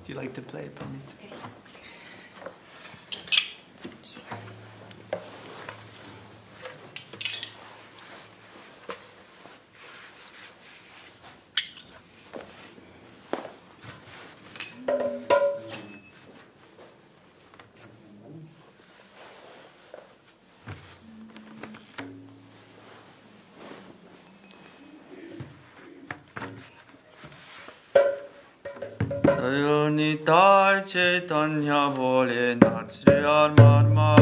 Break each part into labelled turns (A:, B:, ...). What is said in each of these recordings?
A: Do you like to play, Pamita?
B: Okay.
A: Nitai Chaitanya Bole Nachre Armarma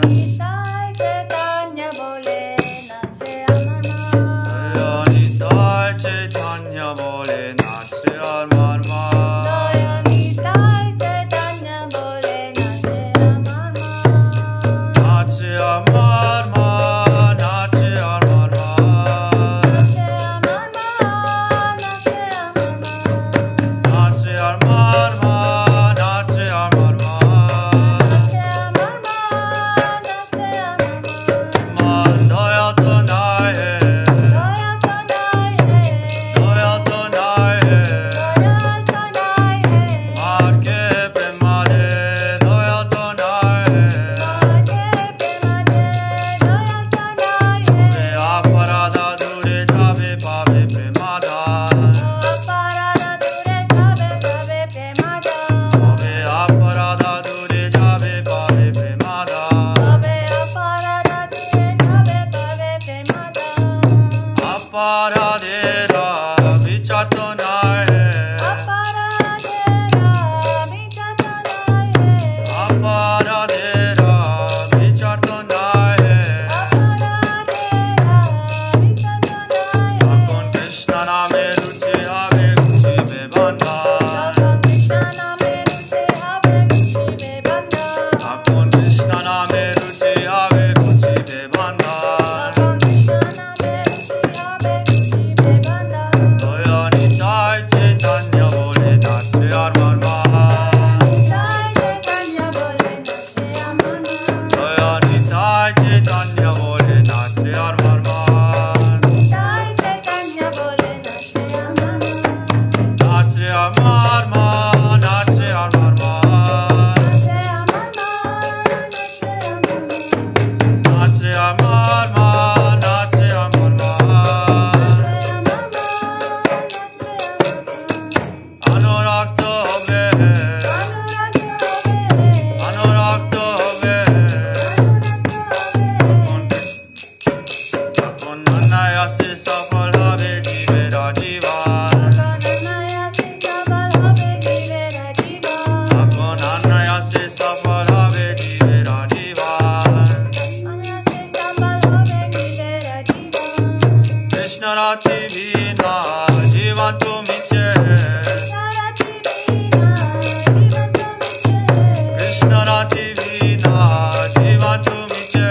B: Nitai Chaitanya Bole Nachre Armarma
A: Nitai Chaitanya Bole Nachre Armarma
B: Nitai Chaitanya Bole Nachre Armarma
A: Nachre Armarma Nachre Armarma Nachre Armarma Nachre Armarma Daya to nai hai Daya to nai hai Mar ke prema de Daya to nai hai Aparada dure jave pave premada Ave aparada dure jave pave premada Aparadera vichar to nai Aparadera vichar to nai Akon Krishna name ruchi ave guchi me bandha Akon Krishna name ruchi ave guchi me bandha Daya nitai chaitanya bole nachre armarma Daya nitai chaitanya bole nachre armarma Nachre armarma Nachre armarma Nachre armarma Nachre armarma Anurakta hobe Anurakta hobe Akon anayase safal habe jivera jivan Akon anayase safal habe jivera jivan Krishna rati vina jivan tu miche Krishna rati vina jivan tu miche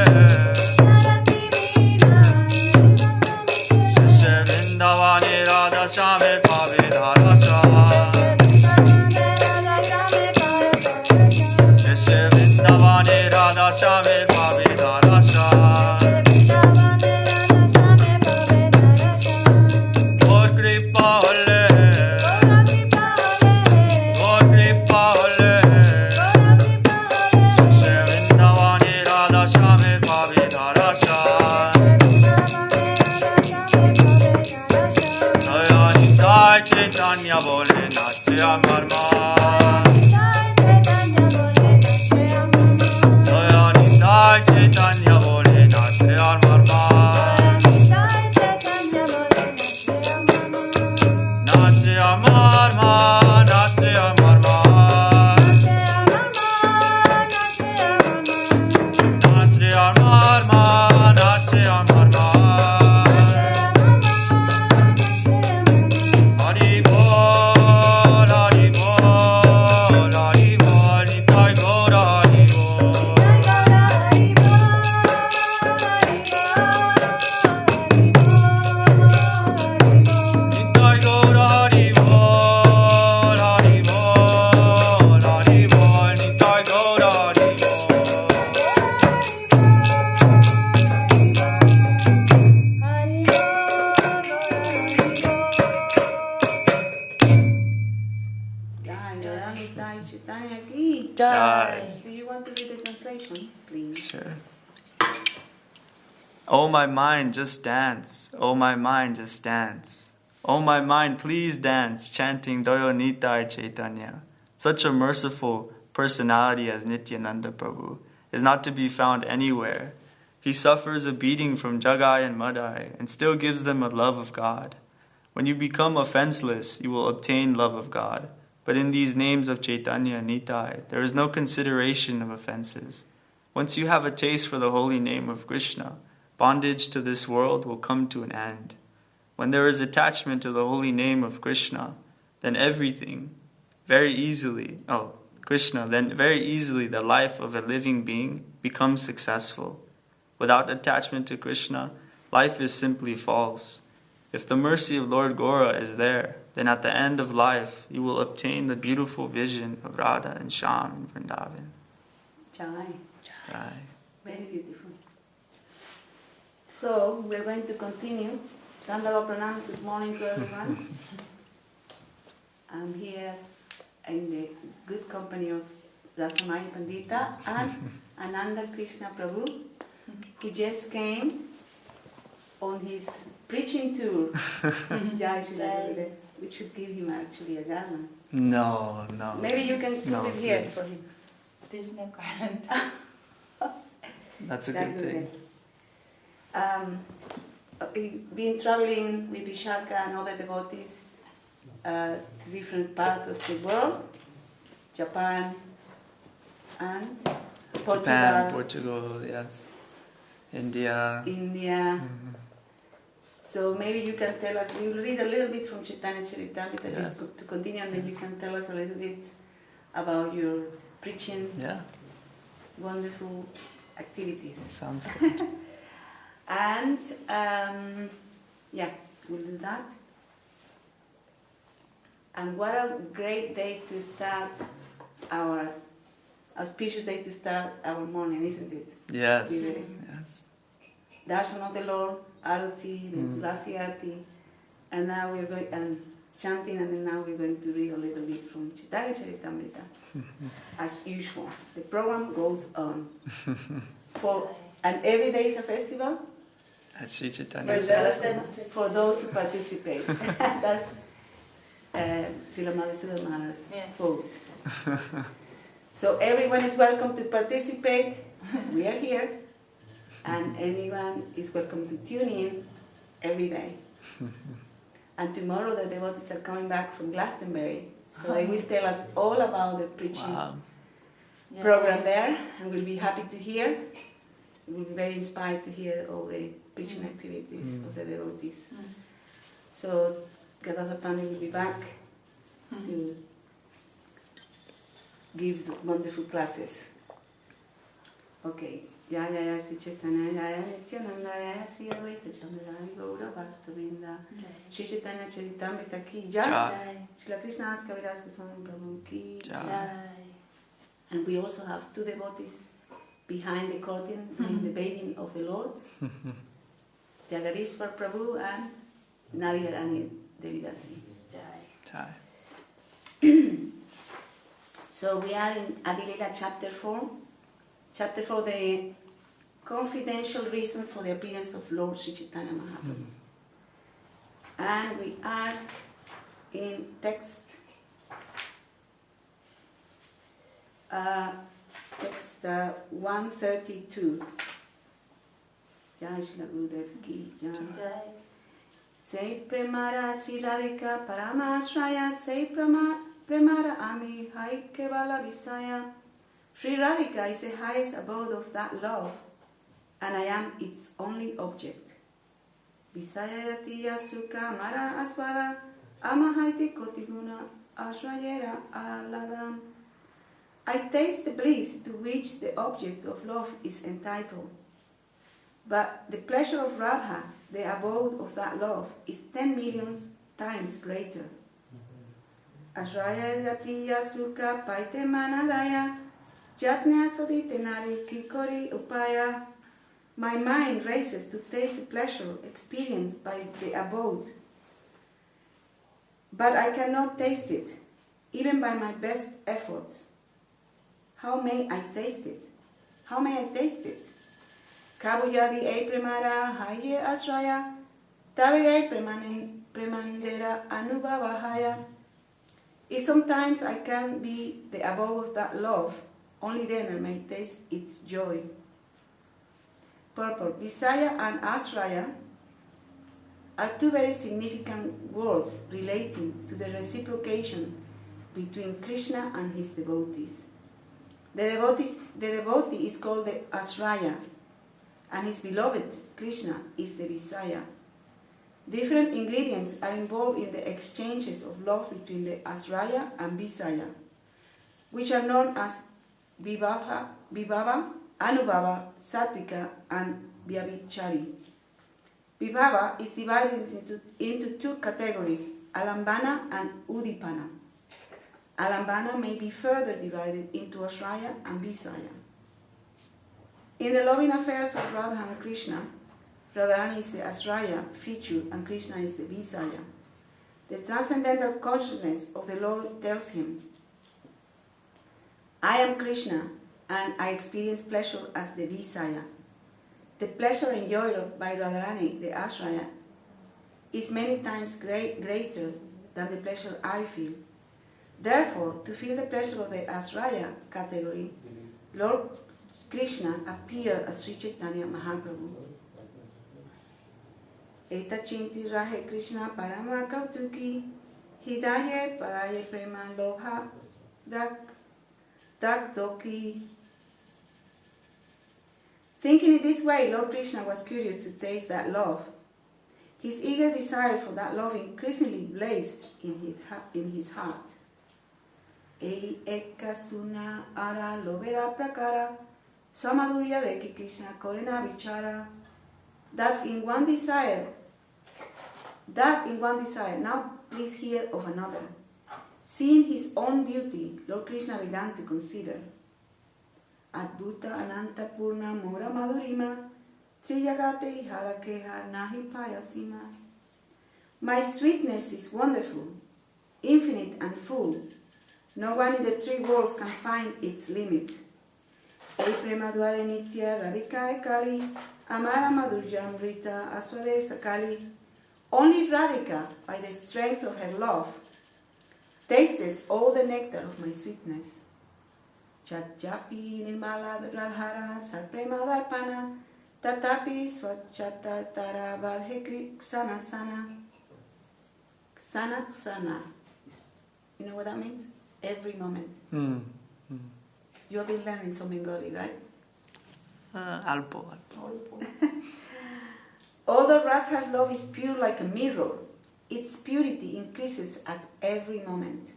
A: Shishya vrindavani radha shame pave dharasha Shishya vrindavani radha shame pave dharasha Gaur kripa holle Gaur kripa holle Shishya vrindavani radha shame pave dharasha Daya nitai chaitanya bole nachre armarma Daya nitai chaitanya bole nachre armarma Nachre armarma Nachre armarma Nachre armarma Nachre armarma Hari bol Hari bol
C: Nitai Chaitanya ki.
A: Jai.
C: Do you want to read the translation, please?
A: Sure. Oh my mind, just dance. Oh my mind, just dance. Oh my mind, please dance, chanting Doyo Nitai Chaitanya. Such a merciful personality as Nityananda Prabhu is not to be found anywhere. He suffers a beating from Jagai and Madai and still gives them a love of God. When you become offenseless, you will obtain love of God. But in these names of Chaitanya and Nitai, there is no consideration of offenses. Once you have a taste for the holy name of Krishna, bondage to this world will come to an end. When there is attachment to the holy name of Krishna, then very easily the life of a living being becomes successful. Without attachment to Krishna, life is simply false. If the mercy of Lord Gora is there, then at the end of life, you will obtain the beautiful vision of Radha and Shyam in Vrindavan.
C: Jai.
A: Jai.
C: Very beautiful. So, we're going to continue. Dandava pranams, good morning to everyone. I'm here in the good company of Rasamani Pandita and Ananda Krishna Prabhu, who just came on his preaching tour. Jai Shri Gurudev. We should give him actually a garland.
A: No.
C: Maybe you can put it here
A: please.
C: for him.
B: There's no garland.
A: That's a
C: Jai
A: good thing.
C: We've been traveling with Vishaka and other devotees to different parts of the world, Japan and Portugal,
A: Japan, Portugal, yes. India.
C: So maybe you can tell us, we will read a little bit from Chaitanya Charitamrita
A: Yes.
C: just to continue, and then you can tell us a little bit about your preaching,
A: Yeah,
C: wonderful activities.
A: sounds good.
C: And we'll do that. And what a great day to start our auspicious day to start our morning, isn't it?
A: Yes,
C: With
A: yes.
C: the darshan of the Lord, Arati, the Tulasi Arati, and now we're going and chanting, and then now we're going to read a little bit from Chaitanya Charitamrita. As usual, the program goes on. And every day is a festival
A: At Sri Chaitanya.
C: for those who participate. That's Srila Madhusudana Maharaj's quote. So everyone is welcome to participate. We are here. And anyone is welcome to tune in every day. And tomorrow the devotees are coming back from Glastonbury. So they will tell us all about the preaching program there. And we'll be happy to hear. We'll be very inspired to hear all the preaching activities of the devotees. So Gadadhatani will be back to give the wonderful classes. Okay. Jaya Sri Chaitanya Jaya Nityananda Jaya Sri Advaita Chandra Gaura Bhakta Vrinda Sri Chaitanya Charitamrita ki Jai. Srila Krishna Kaviraj Goswami Prabhu ki Jai. And we also have two devotees behind the curtain doing the bathing of the Lord. Jagadishwar Prabhu and Nadia Rani Devidasi.
A: Jai.
C: So we are in Adilila chapter 4. Chapter 4, the confidential reasons for the appearance of Lord Sri Chaitanya Mahaprabhu. And we are in text 132. Jai Shri Gurudev ki Jai. Say Premara Sri Radhika Paramashraya, say Premara Ami Hai Kevala Visaya. Sri Radhika is the highest abode of that love, and I am its only object. Visayayati Yasuka Mara Asvada Amahaiti Kotiguna Ashrayera Aladam. I taste the bliss to which the object of love is entitled. But the pleasure of Radha, the abode of that love, is 10 million times greater. Ashrayayati Yasuka Paite Manadaya Jatnya Sodite Nari Kikori Upaya. My mind races to taste the pleasure experienced by the abode, but I cannot taste it. even by my best efforts. How may I taste it? How may I taste it? Kabuyadi e premara haye asraya, tabege premandera anubhavahaya. If sometimes I can be the abode of that love, only then I may taste its joy. Purport. Visaya and Asraya are two very significant words relating to the reciprocation between Krishna and his devotees. The devotee is called the Asraya, and his beloved Krishna is the Visaya. Different ingredients are involved in the exchanges of love between the Asraya and Visaya, which are known as Vibhava, Anubhava, Sattvika, and Vyabhichari. Vibhava is divided into two categories, Alambana and Udipana. Alambana may be further divided into Asraya and Visaya. In the loving affairs of Radha and Krishna, Radharani is the Asraya feature and Krishna is the Visaya. The transcendental consciousness of the Lord tells him, I am Krishna and I experience pleasure as the Visaya. The pleasure enjoyed by Radharani, the Asraya, is many times greater than the pleasure I feel. Therefore, to feel the pleasure of the Asraya category, Lord Krishna appeared as Sri Chaitanya Mahaprabhu. Eta chinti rahe Krishna parama kautuki, hidaye padaye prema lobha dak doki. Thinking in this way, Lord Krishna was curious to taste that love. His eager desire for that love increasingly blazed in his heart. Ei ekasuna ara lovera prakara, samadurya deki Krishna korena vichara. That in one desire, now please hear of another. Seeing his own beauty, Lord Krishna began to consider. Adbhuta ananta purna mora madhurima, triyagate iharakeha nahi payasima. My sweetness is wonderful, infinite and full. No one in the three worlds can find its limit. Ei premadware nitya radhika ekali, amara madhurjam rita aswade sakali. Only Radhika, by the strength of her love, tastes all the nectar of my sweetness. Chatjapi nirmala radhara sarpremadarpana, tatapi swachata tara vadhe ksana sana. Ksana sana. You know what that means? Every moment. You have been learning some Bengali, right?
A: Alpo.
C: Although Radha's love is pure like a mirror, its purity increases at every moment.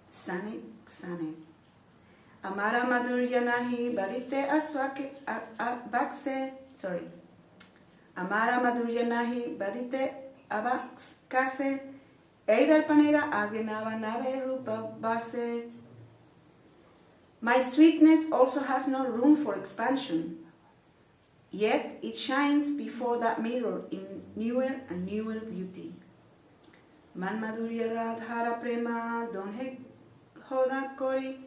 C: Sane, ksane. Amara madhurya nahi badite aswake abakse. Sorry. Amara madhurya nahi badite abakse. Eidar panera agenava nave rupa base. My sweetness also has no room for expansion. Yet it shines before that mirror in newer and newer beauty. Man madhurya radhara prema donhe hoda kori,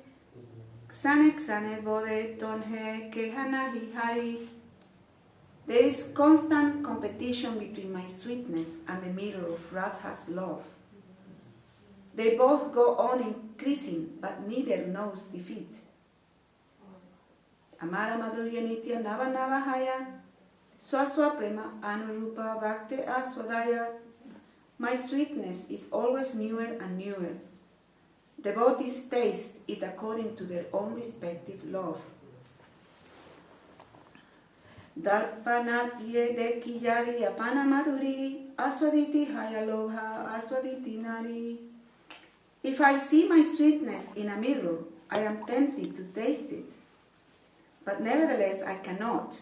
C: ksane ksane bode donhe kehanahi hari. There is constant competition between my sweetness and the mirror of Radha's love. They both go on increasing, but neither knows defeat. Amara madhurya nitya nava navahaya, swaswa prema anurupa bhakti aswadaya. My sweetness is always newer and newer. Devotees taste it according to their own respective love. Darpanat yedeki yadi apana madhuri, aswaditi hayalobha aswaditi nari. If I see my sweetness in a mirror, I am tempted to taste it. But nevertheless I cannot.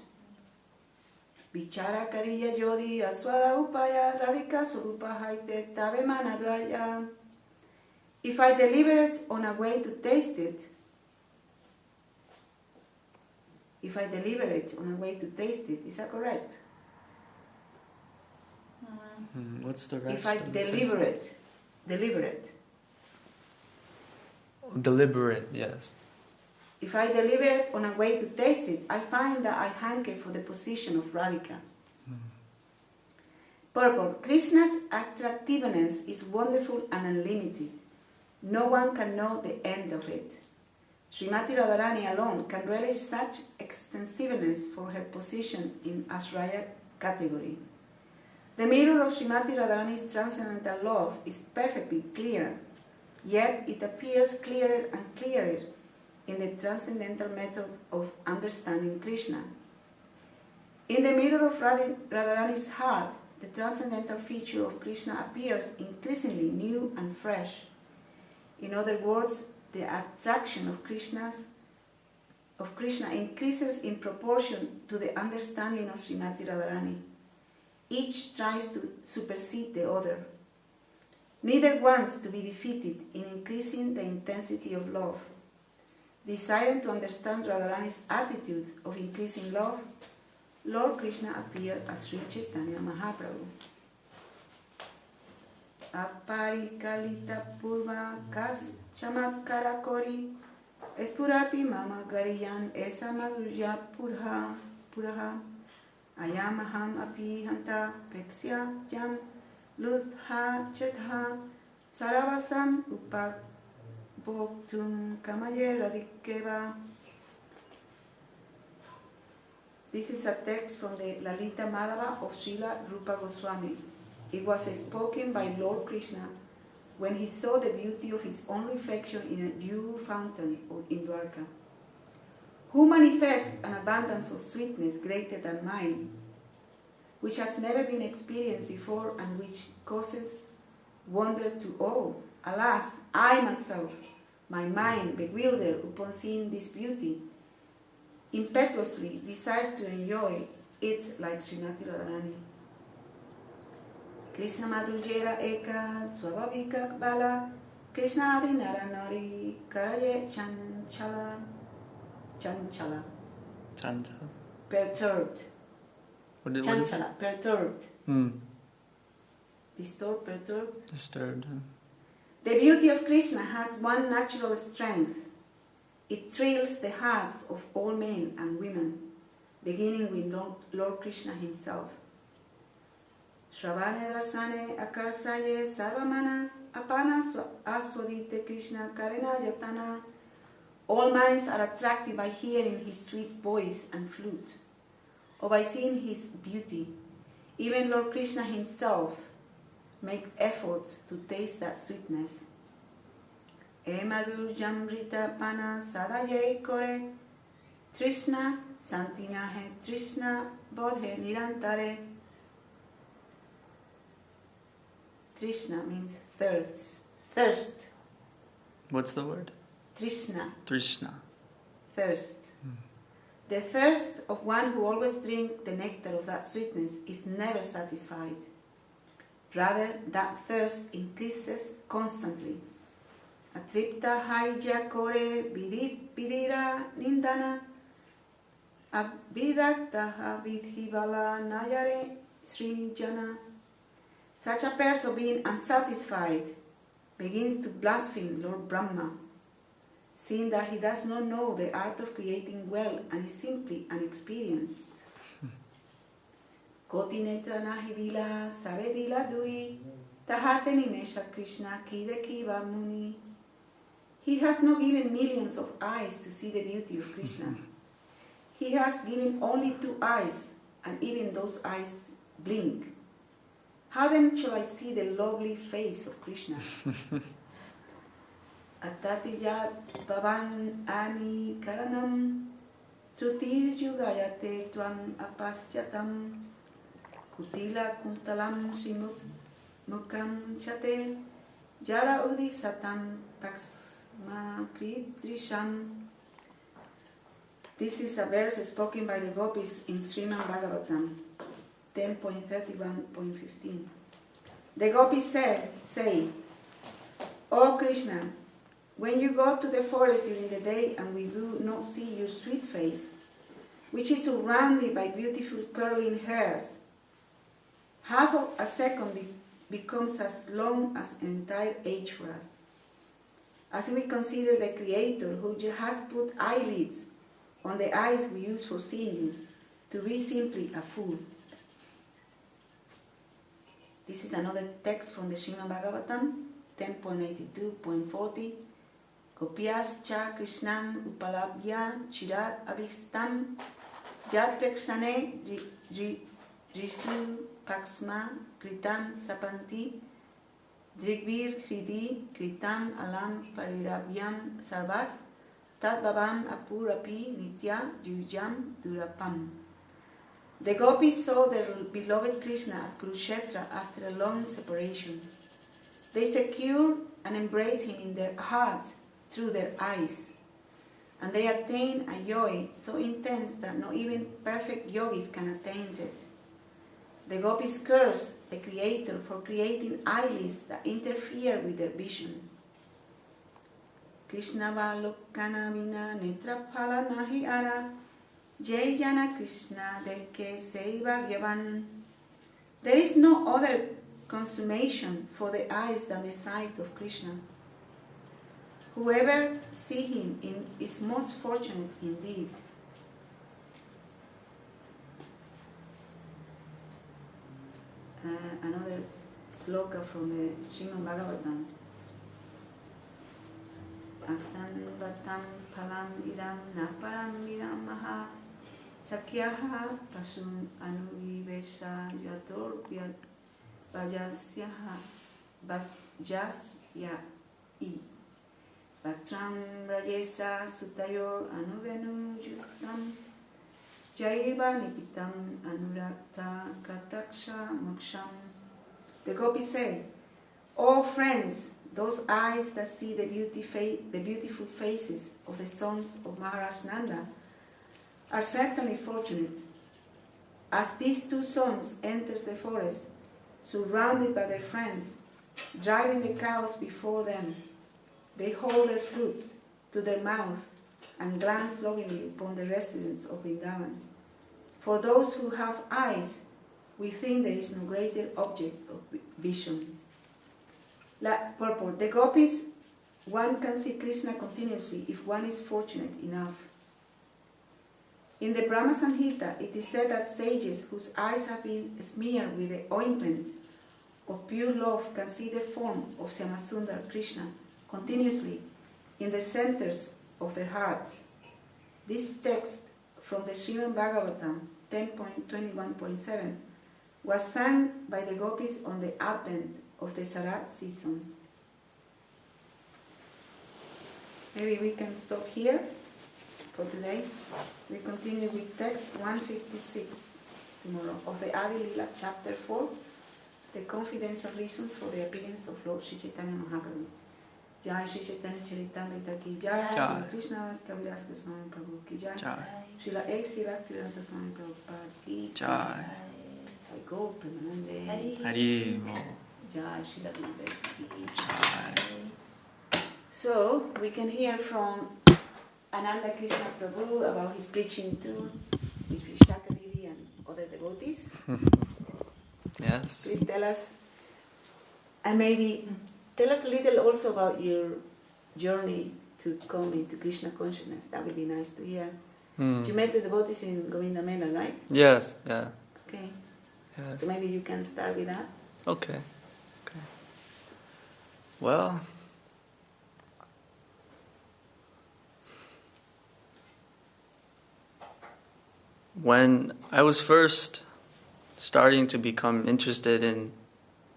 C: Vichara kariya jodi aswada upaya radhika surupa haite tabe manadvaya. If I deliberate on a way to taste it, is that correct?
A: What's the rest?
C: If I deliberate.
A: Deliberate, yes.
C: If I deliberate on a way to taste it, I find that I hanker for the position of Radhika. Purport. Krishna's attractiveness is wonderful and unlimited. No one can know the end of it. Srimati Radharani alone can relish such extensiveness for her position in Ashraya category. The mirror of Srimati Radharani's transcendental love is perfectly clear, yet it appears clearer and clearer in the transcendental method of understanding Krishna. In the mirror of Radharani's heart, the transcendental feature of Krishna appears increasingly new and fresh. In other words, the attraction of Krishna increases in proportion to the understanding of Srimati Radharani. Each tries to supersede the other. Neither wants to be defeated in increasing the intensity of love. Desiring to understand Radharani's attitude of increasing love, Lord Krishna appeared as Sri Chaitanya Mahaprabhu. Aparikalita purva kas chamatkara kori espurati mama gariyan esa madhurya puraha ayamaham api hanta preksya jam ludha chetha saravasam upabhoktum kamaye radikeva. This is a text from the Lalita Madhava of Srila Rupa Goswami. It was spoken by Lord Krishna when he saw the beauty of his own reflection in a dew fountain in Dwarka. Who manifests an abundance of sweetness greater than mine, which has never been experienced before and which causes wonder to all? Alas, I myself, my mind bewildered upon seeing this beauty, impetuously desires to enjoy it like Srimati Radharani. Krishna Madhurjera Eka Swabhavika Bala Krishna Adi Naranari Karaye Chanchala perturbed. Chanchala, perturbed.
A: Disturbed.
C: The beauty of Krishna has one natural strength. It thrills the hearts of all men and women, beginning with Lord Krishna himself. Shravane darsane akarsaye sarvamana apana aswadite Krishna karena yatana. All minds are attracted by hearing his sweet voice and flute, or by seeing his beauty. Even Lord Krishna himself makes efforts to taste that sweetness. Emadur jamrita pana sadaye kore Trishna santinahe Trishna bodhe nirantare. Trishna means thirst.
A: What's the word?
C: Trishna.
A: Thirst.
C: The thirst of one who always drinks the nectar of that sweetness is never satisfied. Rather, that thirst increases constantly. Atripta haija kore vidira nindana abhidaktaha vidhivala nayare srijana. Such a person, being unsatisfied, begins to blaspheme Lord Brahma, seeing that he does not know the art of creating well and is simply unexperienced. Koti netra nahidila savedila dui tahate nimesha Krishna kidekiva muni. He has not given millions of eyes to see the beauty of Krishna. He has given only 2 eyes, and even those eyes blink. How then shall I see the lovely face of Krishna? Atatijat pavan ani karanam trutir yugayate tvam apasyatam kutila kuntalam simukam chate jara udik satam paksma kridrisham. This is a verse spoken by the gopis in Srimad Bhagavatam 10.31.15. The gopis say, O Krishna, when you go to the forest during the day and we do not see your sweet face, which is surrounded by beautiful curling hairs, half of a second becomes as long as an entire age for us. as we consider the Creator who has put eyelids on the eyes we use for seeing you, to be simply a fool. This is another text from the Srimad Bhagavatam, 10.82.40. Gopyascha Krishnam Upalabhya Chirat Abhistam Jat Prekshane Risu Paksma Kritam Sapanti Drigbir Hridi Kritam Alam Parirabhyam Sarvas Tat Babam Apurapi Nitya Yujam Durapam. The gopis saw their beloved Krishna at Kurukshetra after a long separation. They secured and embraced him in their hearts through their eyes, and they attained a joy so intense that not even perfect yogis can attain it. The gopis cursed the Creator for creating eyelids that interfere with their vision. Krishna Valokana Vina Netra Phala Nahi Ara Jai Jana Krishna Deke Seva Gyavan. There is no other consummation for the eyes than the sight of Krishna. Whoever sees him is most fortunate indeed. Another sloka from the Srimad Bhagavatam. Aksan Vatam Palam Idam Naparam Idam Maha Sakyaha Pasum Anuvivesa Yator Vajasyaha Vasjasya I Vatram Rajesa Sutayor Anuvenu Justam Jaiva Nipitam Anurakta Kataksha Moksham. The gopis say, "O friends, those eyes that see the beautiful faces of the sons of Maharaj Nanda are certainly fortunate. As these two sons enter the forest, surrounded by their friends, driving the cows before them, they hold their fruits to their mouth and glance lovingly upon the residents of Vrindavan. For those who have eyes, we think there is no greater object of vision." Purport. The gopis, one can see Krishna continuously if one is fortunate enough. In the Brahma Samhita, it is said that sages whose eyes have been smeared with the ointment of pure love can see the form of Shyamasundar Krishna continuously in the centers of their hearts. This text from the Srimad Bhagavatam 10.21.7 was sung by the gopis on the advent of the Sarat season. Maybe we can stop here for today. We continue with text 156 tomorrow of the Adi Lila chapter 4, the confidential reasons for the appearance of Lord Sri Chaitanya Mahaprabhu. Jai Sri Chaitanya Charitamrita ki jai, Sri Krishna Kaviraj Goswami Prabhu ki jai, Srila Eksi Bhaktivedanta Swami Prabhupada ki jai, I go Premanande
A: Hari
C: Jai Srila Gurudev ki jai. So we can hear from Ananda Krishna Prabhu about his preaching to Vishaka Devi and other devotees.
A: Yes.
C: Please tell us, and maybe tell us a little also about your journey to come into Krishna consciousness. That would be nice to hear. You met the devotees in Govinda Mela, right?
A: Yes, yeah.
C: Okay.
A: Yes.
C: So maybe you can start with that.
A: Okay. Well, when I was first starting to become interested in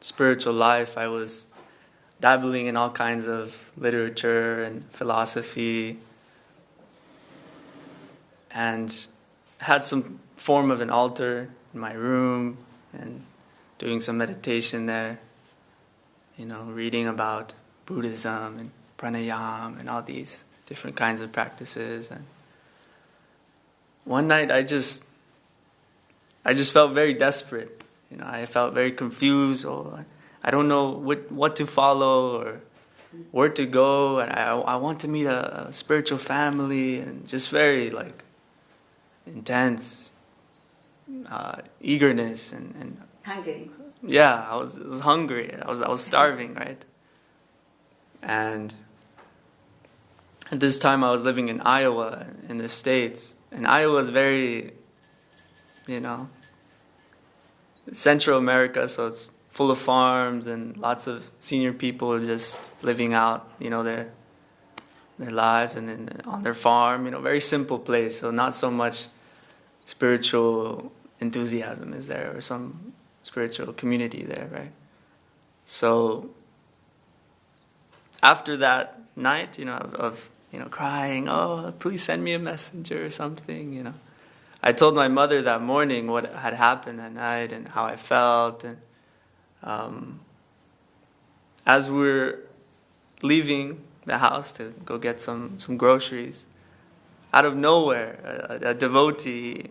A: spiritual life, I was dabbling in all kinds of literature and philosophy, and had some form of an altar in my room and doing some meditation there, reading about Buddhism and pranayama and all these different kinds of practices. And one night I just felt very desperate. I felt very confused, or I don't know what to follow or where to go, and I want to meet a spiritual family, and just very intense eagerness and
C: Hungry.
A: Yeah, I was hungry. I was starving, right? And at this time I was living in Iowa in the States, and Iowa is very, Central America, so it's full of farms and lots of senior people just living out, their lives and then on their farm, very simple place, so not so much spiritual enthusiasm is there or some spiritual community there, right? So after that night, of crying, oh, please send me a messenger or something, I told my mother that morning what had happened that night and how I felt. And as we're leaving the house to go get some groceries, out of nowhere, a devotee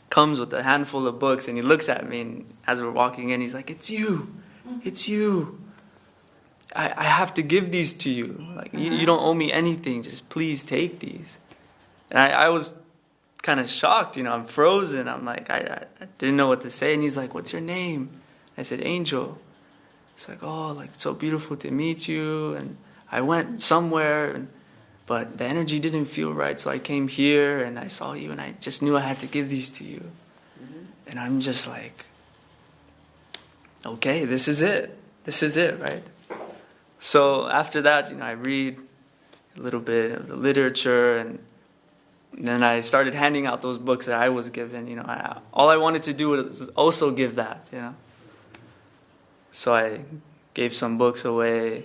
A: comes with a handful of books, and he looks at me, and as we're walking in, he's like, it's you. I have to give these to you. Like, you don't owe me anything. Just please take these. And I was kind of shocked, I'm frozen. I'm like, I didn't know what to say. And he's like, what's your name? I said, Angel. It's like, oh, like, it's so beautiful to meet you. And I went somewhere, but the energy didn't feel right. So I came here and I saw you and I just knew I had to give these to you. And I'm just like, okay, this is it. This is it, right? So after that, I read a little bit of the literature, and then I started handing out those books that I was given. All I wanted to do was also give that, So I gave some books away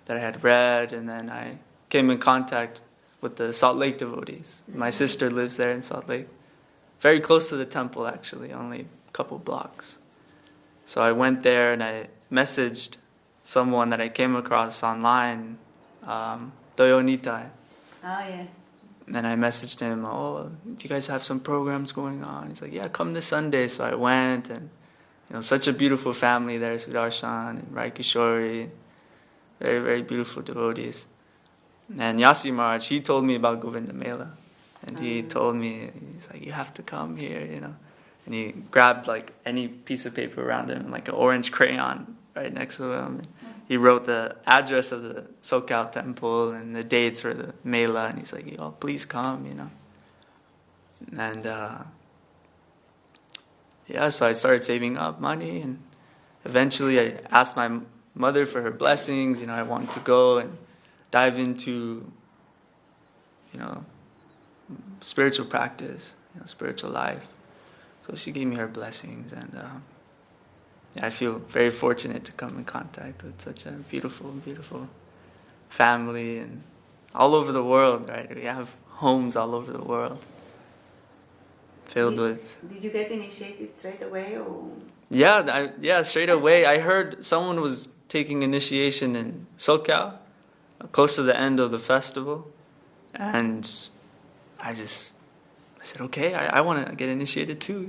A: that I had read, and then I came in contact with the Salt Lake devotees. My sister lives there in Salt Lake, very close to the temple, actually, only a couple blocks. So I went there and I messaged someone that I came across online, Toyo Nitai.
C: Oh, yeah.
A: And I messaged him, oh, do you guys have some programs going on? He's like, yeah, come this Sunday. So I went, and such a beautiful family there, Sudarshan and Rai Kishori, very, very beautiful devotees. And Yasi Maharaj, he told me about Govinda Mela. And he told me, he's like, you have to come here, And he grabbed like any piece of paper around him, like an orange crayon right next to him. And he wrote the address of the SoCal temple and the dates for the Mela. And he's like, oh, please come, And so I started saving up money. And eventually I asked my mother for her blessings. I wanted to go and dive into, spiritual practice, spiritual life. So she gave me her blessings, and I feel very fortunate to come in contact with such a beautiful, beautiful family, and all over the world, right? We have homes all over the world filled with...
C: Did you get initiated straight away, or...?
A: Yeah, straight away. I heard someone was taking initiation in SoCal, close to the end of the festival, and I said, okay, I want to get initiated too,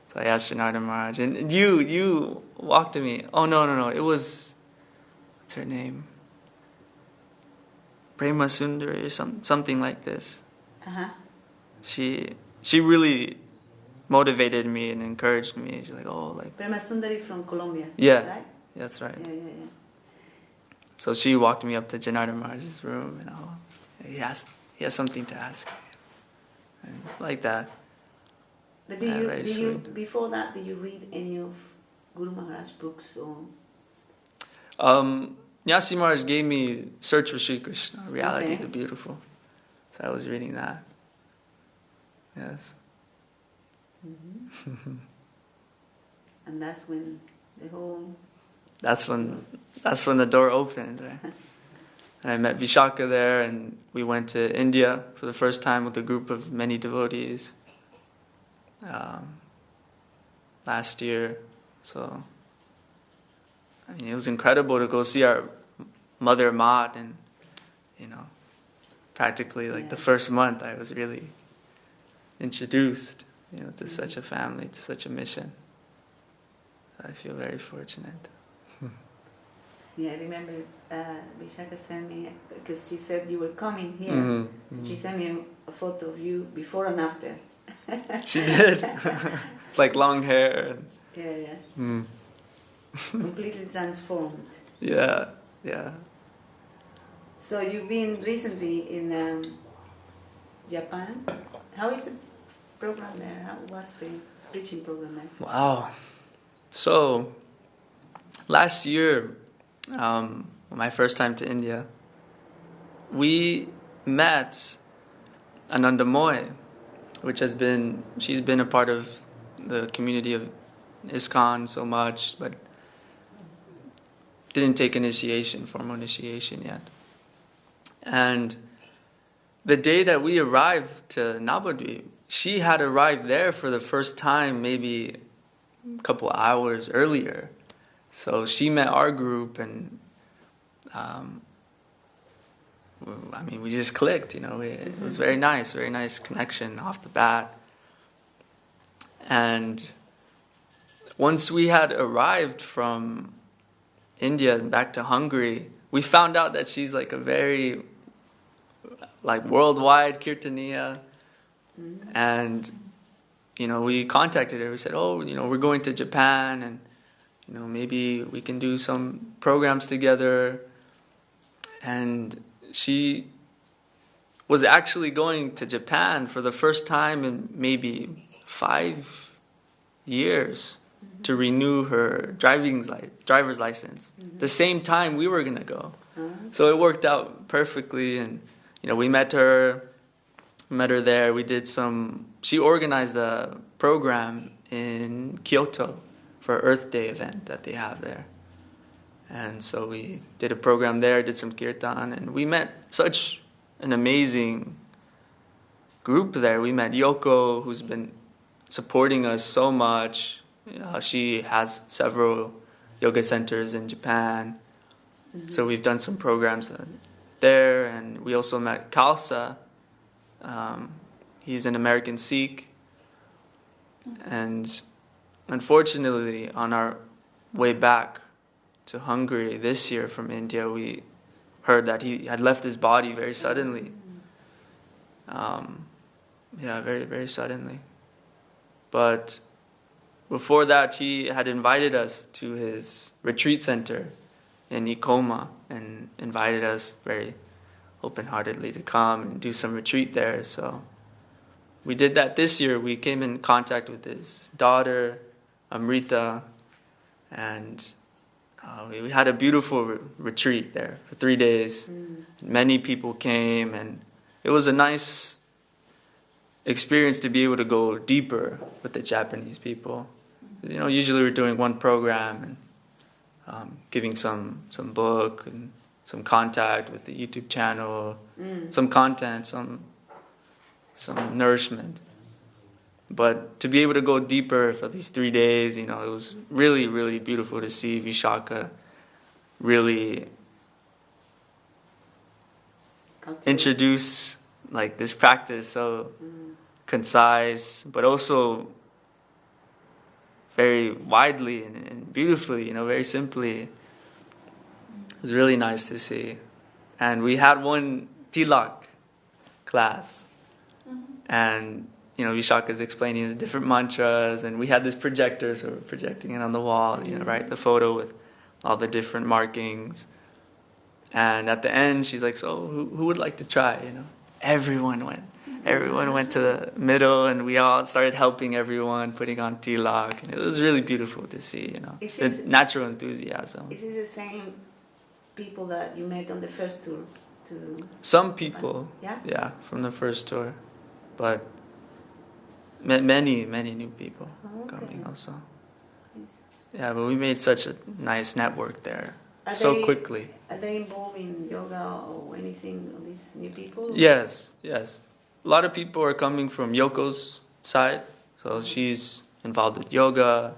A: So I asked Janardhan Maharaj, and you walked to me. Oh, no, it was, what's her name? Prema Sundari or something like this.
C: Uh-huh.
A: She really motivated me and encouraged me. She's like, oh, like...
C: Prema Sundari from Colombia,
A: yeah,
C: right?
A: That's right.
C: Yeah.
A: So she walked me up to Janardhan Maharaj's room, and he has something to ask me. And like that.
C: But before that, did you read any of Guru Maharaj's books? Or?
A: Nyasi Maharaj gave me Search for Sri Krishna, Reality
C: Okay.
A: the Beautiful. So I was reading that. Yes.
C: Mm-hmm. And that's when the whole...
A: That's when the door opened, right? And I met Vishaka there, and we went to India for the first time with a group of many devotees last year. So, it was incredible to go see our mother Maat, and practically like the first month I was really introduced, to such a family, to such a mission. I feel very fortunate.
C: Yeah, I remember Vishaka sent me, because she said you were coming here.
A: Mm-hmm.
C: She sent me a photo of you before and after.
A: She did. Like long hair.
C: Yeah.
A: Mm.
C: Completely transformed.
A: Yeah.
C: So you've been recently in Japan. How is the program there? What's the preaching program there?
A: Wow. So, last year, my first time to India, we met Anandamoy, she's been a part of the community of ISKCON so much, but didn't take formal initiation yet. And the day that we arrived to Navadvip, she had arrived there for the first time maybe a couple hours earlier. So she met our group, and we just clicked, It was very nice connection off the bat. And once we had arrived from India and back to Hungary, we found out that she's like a very worldwide Kirtaniya. And we contacted her. We said, we're going to Japan, and maybe we can do some programs together. And she was actually going to Japan for the first time in maybe 5 years to renew her driver's license. The same time we were going to go. So it worked out perfectly, and we met her there. She organized a program in Kyoto for Earth Day event that they have there. And so we did a program there, did some kirtan, and we met such an amazing group there. We met Yoko, who's been supporting us so much. She has several yoga centers in Japan. So we've done some programs there, and we also met Khalsa. He's an American Sikh. And unfortunately, on our way back to Hungary this year from India, we heard that he had left his body very suddenly. Very, very suddenly. But before that, he had invited us to his retreat center in Ikoma and invited us very open-heartedly to come and do some retreat there. So we did that this year. We came in contact with his daughter, Amrita, and we had a beautiful retreat there for 3 days. Many people came, and it was a nice experience to be able to go deeper with the Japanese people. Usually we're doing one program and giving some book and some contact with the YouTube channel, some content, some nourishment. But to be able to go deeper for these 3 days, it was really, really beautiful to see Vishaka really introduce this practice so concise, but also very widely and beautifully, very simply. It was really nice to see. And we had one tilak class, and Vishaka's explaining the different mantras, and we had this projector, so we're projecting it on the wall, right, the photo with all the different markings. And at the end, she's like, so who would like to try, Everyone went to the middle, and we all started helping everyone, putting on tilak. And it was really beautiful to see, the natural enthusiasm.
C: Is it the same people that you met on the first tour?
A: Some people,
C: yeah,
A: from the first tour. But many new people coming also.
C: Nice.
A: Yeah, but we made such a nice network there quickly.
C: Are they involved in yoga or anything of these new people?
A: Yes. A lot of people are coming from Yoko's side, so she's involved with yoga,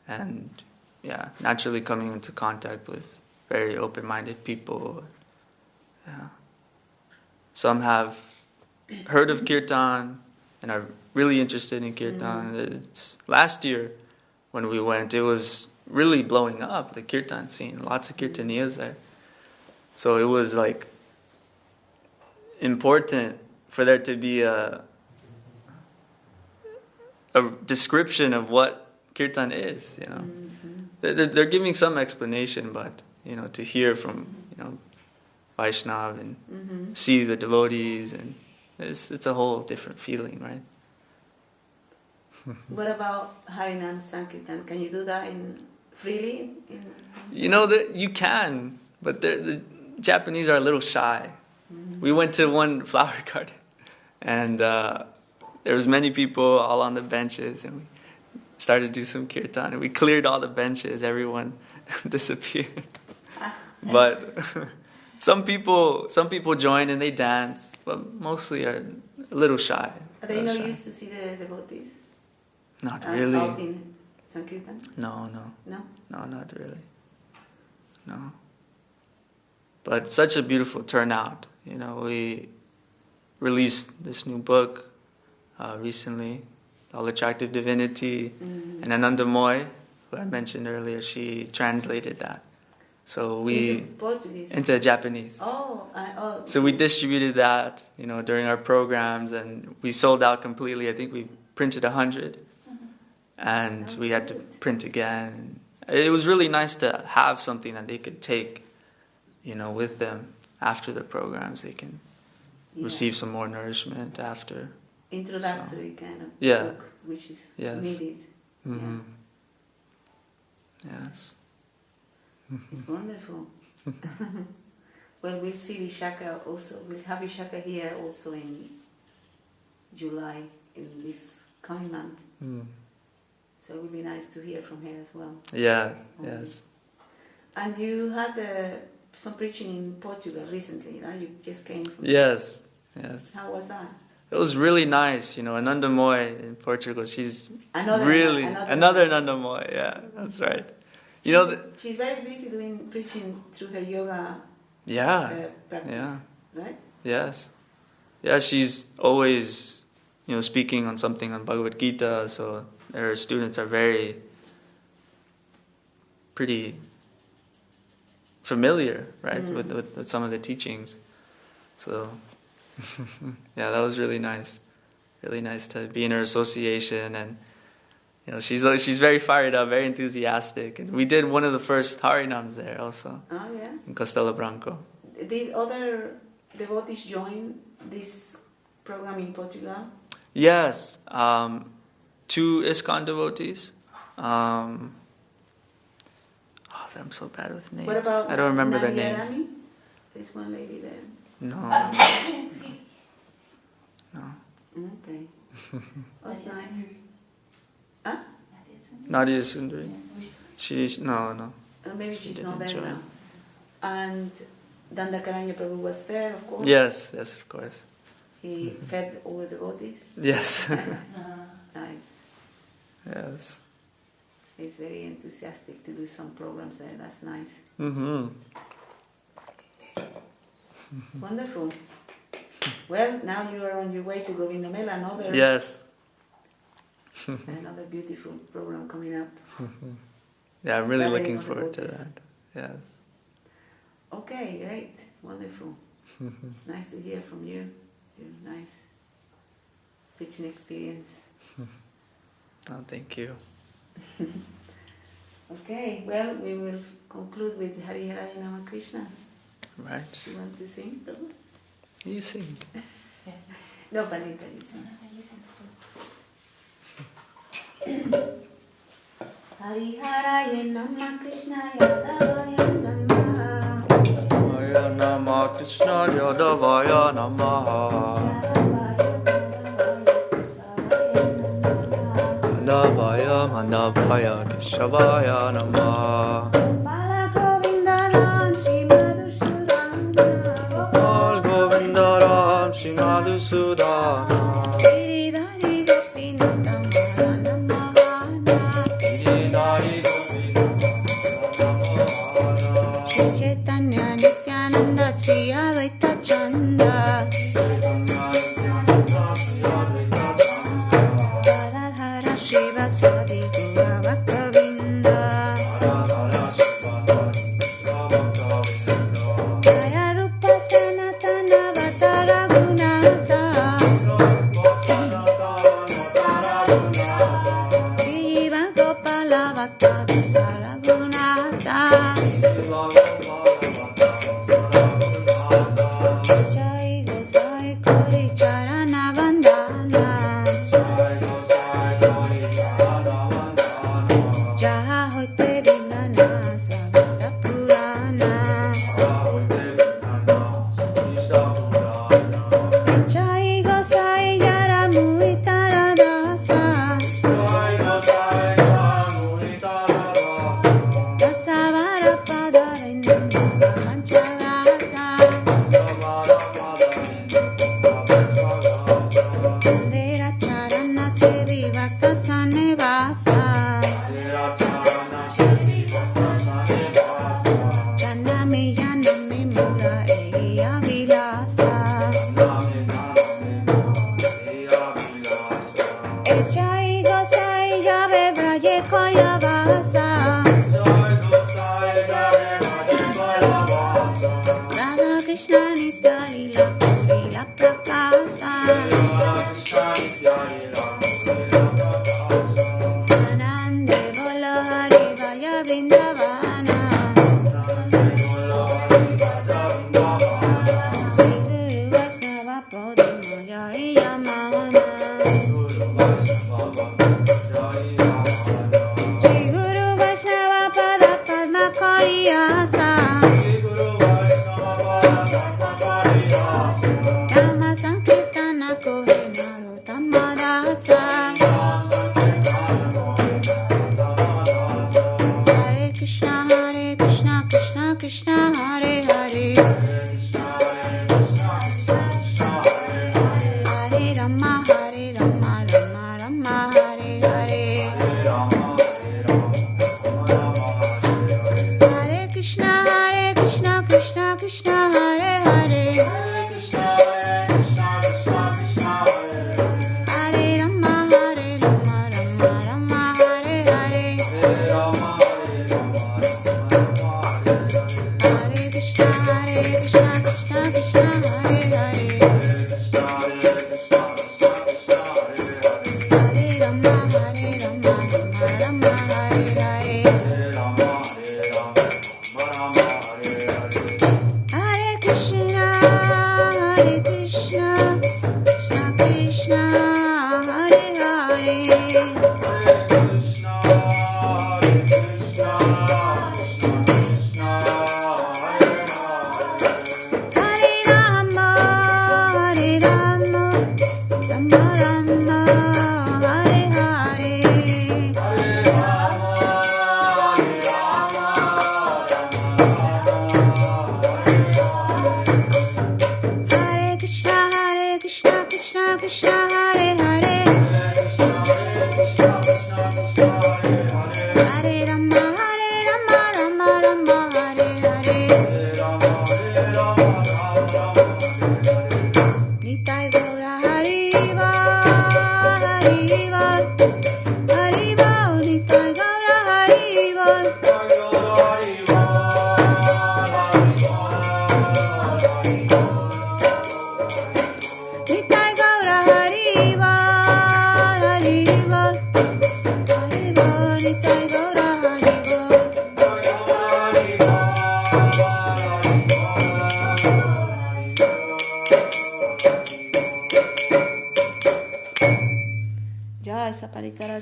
A: and naturally coming into contact with very open-minded people. Yeah. Some have heard of kirtan and are really interested in kirtan. Last year when we went, it was really blowing up, the kirtan scene. Lots of kirtaniyas there. So it was important for there to be a description of what kirtan is, They're giving some explanation, but, to hear from, Vaishnav and see the devotees, and it's a whole different feeling, right?
C: What about Harinam Sankirtan? Can you do that freely?
A: You can, but the Japanese are a little shy. We went to one flower garden, and there was many people all on the benches, and we started to do some kirtan, and we cleared all the benches. Everyone disappeared. But some people join and they dance, but mostly are a little shy.
C: Are they not used to see the devotees?
A: Not really.
C: Out in Sankirtan?
A: No, not really. No. But such a beautiful turnout. We released this new book recently, All Attractive Divinity, and Anandamoy, who I mentioned earlier, she translated that. So into Japanese. So we distributed that, during our programs, and we sold out completely. I think we printed 100, and we had to print again. It was really nice to have something that they could take, with them after the programs. They can receive some more nourishment after.
C: Introductory kind of book, which is needed.
A: Mm-hmm. Yes.
C: It's wonderful. Well, we'll see Vishaka also. We'll have Vishaka here also in July, in this coming month. So it would be nice to hear from her as well.
A: Yeah, yes. And
C: you had some preaching in Portugal recently, right? You just came from
A: Yes. How
C: was that?
A: It was really nice, Ananda Moy in Portugal. She's
C: another
A: Ananda Moy. Yeah, that's right.
C: She's very busy preaching through her yoga practice, right?
A: Yes. Yeah, she's always, speaking on something on Bhagavad Gita, so her students are pretty familiar, right, with some of the teachings. So, yeah, that was really nice. Really nice to be in her association, and she's very fired up, very enthusiastic, and we did one of the first Harinams there also.
C: Oh yeah.
A: In Castelo Branco.
C: Did other devotees join this program in Portugal?
A: Yes, 2 ISKCON devotees. I'm so bad with names.
C: What about
A: I don't remember their
C: Nadia
A: names.
C: Rani? There's one lady there.
A: No. No.
C: Okay. That's nice. Huh?
A: Nadia Sundari. No.
C: Maybe she's not there now. And Dandakaranya Prabhu was there, of course.
A: Yes, of course.
C: He fed all the devotees.
A: Yes.
C: Nice.
A: Yes.
C: He's very enthusiastic to do some programs there. That's nice. Wonderful. Well, now you are on your way to Govinda Mela, another beautiful program coming up.
A: Yeah, I'm really looking forward to that. Yes.
C: Okay, great. Wonderful. Nice to hear from you. Your nice preaching experience.
A: Oh, thank you.
C: Okay, well, we will conclude with Hari Hari Nama Krishna.
A: Right.
C: You want to sing, Prabhu?
A: You sing.
C: No, Palita, you sing. Hari Hari Nama Krishna Yadavaya Namaha.
A: Hare Nama Krishna Yadavaya Namaha. Manavaya Keshavaya Namaha. Bala Govinda Ram Shri Madhusudana. Giridhari Gopinata Namahana. Shri Chaitanya Nityananda Shri Advaita Chanda. Radhara Shiva Sadi Gurava Kavinda. Jaya Rupa Sanatana Vatara Gunata. Jiva Gopala Vatara Gunata.
C: prakasa. Anande bolo Hari Vaya Vrindavana.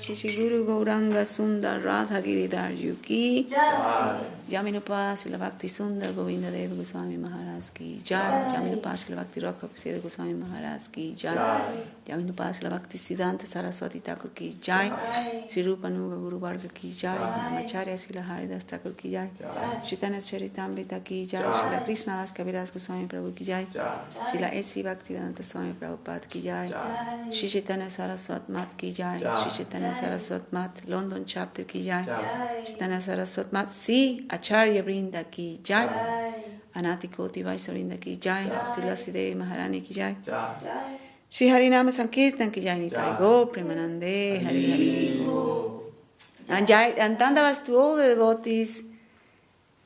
C: Shri Guru Gauranga Sundar Radha Giridhar Ji ki Jai. Jaminupa Srila Bhakti Sundar Govinda Deva Goswami Maharaj ki Jai. Jaminupa Srila Bhakti Rakha Prasad Goswami Maharaj ki Jai. Jaminupa Srila Bhakti Siddhanta Saraswati Thakur ki Jai. Sri Rupanuga Guru Varga ki Jai. Namacharya Srila Haridas Thakur ki Jai. Chaitanya Charitamrita ki Jai. Srila Krishna Das Kaviraj Goswami Prabhu ki Jai. Srila S.C. Bhaktivedanta Swami Prabhupada ki Jai. Shri Chaitanya Saraswat Mat ki Jai. Shri Chaitanya Saraswat Mat London Chapter ki Jai. Chaitanya Saraswat Mat Si Acharya Vrinda ki Jai. Anati Koti Vaisya Vrinda ki Jai. Tulasi Devi Maharani ki Jai. Shri Harinama Sankirtan ki Jai. Nitai Go Premanande Hari Hari. And Jai and Dandavas to all the devotees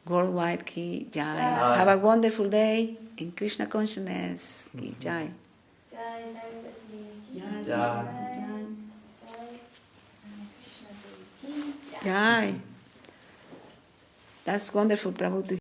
C: worldwide ki Jai. Have a wonderful day in Krishna consciousness ki Jai.
A: Jai.
C: Jai. That's wonderful, Prabhu.